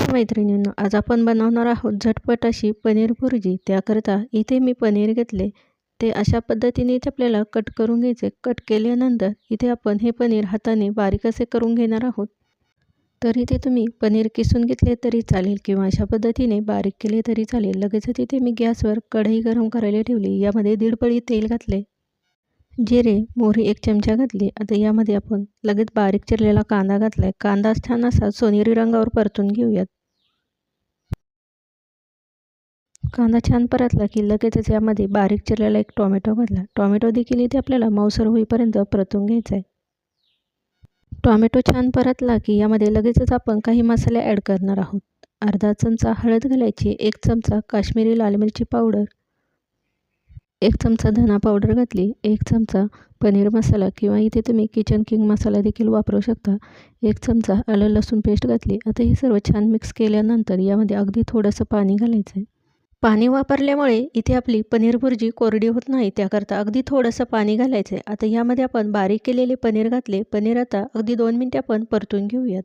विद्यार्थी मैत्रिणींनो, आज आपण बनवणार आहोत झटपट अशी पनीर भुर्जी। त्याकरता इथे मी पनीर घेतले, ते अशा पद्धतीने इथे आपल्याला कट करून घ्यायचे। कट केल्यानंतर इथे आपण हे पनीर हाताने बारीक असे करून घेणार आहोत। तर इथे तुम्ही पनीर किसून घेतले तरी चालेल किंवा अशा पद्धतीने बारीक केले तरी चालेल। लगेचच इथे मी गॅसवर कढई गरम करायला ठेवली। यामध्ये 1.5 पळी तेल घातले, जिरे मोहरी 1 चमचा घातली। आता यामध्ये आपण लगेच बारीक चिरलेला कांदा घातलाय। कांदा छान असा सोनेरी रंगावर परतून घेऊयात। कांदा छान परतला की लगेचच यामध्ये बारीक चिरलेला 1 टोमॅटो घातला। टोमॅटो देखील इथे आपल्याला मऊसर होईपर्यंत परतून घ्यायचा आहे। टोमॅटो छान परतला की यामध्ये लगेचच आपण काही मसाले ॲड करणार आहोत। अर्धा चमचा हळद घालायची, 1 चमचा काश्मीरी लाल मिरची पावडर, 1 चमचा धना पावडर घातली, 1 चमचा पनीर मसाला किंवा इथे तुम्ही किचन किंग मसाला देखील वापरू शकता, 1 चमचा आलं लसूण पेस्ट घातली। आता हे सर्व छान मिक्स केल्यानंतर यामध्ये अगदी थोडंसं पाणी घालायचं आहे। पाणी वापरल्यामुळे इथे आपली पनीर भुर्जी कोरडी होत नाही, त्याकरता अगदी थोडंसं पाणी घालायचं आहे। आता यामध्ये आपण बारीक केलेले पनीर घातले। पनीर आता अगदी 2 मिनिटे आपण परतून घेऊयात।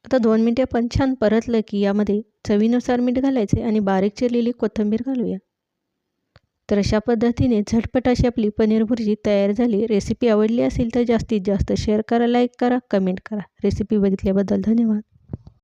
आता 2 मिनिटे आपण छान परतलं की यामध्ये चवीनुसार मीठ घालायचे आणि बारीक चिरलेली कोथिंबीर घालूया। तर अशा पद्धतीने झटपट अशी आपली पनीर भुर्जी तयार झाली। रेसिपी आवडली असेल तर जास्तीत जास्त शेअर करा, लाईक करा, कमेंट करा। रेसिपी बघितल्याबद्दल धन्यवाद।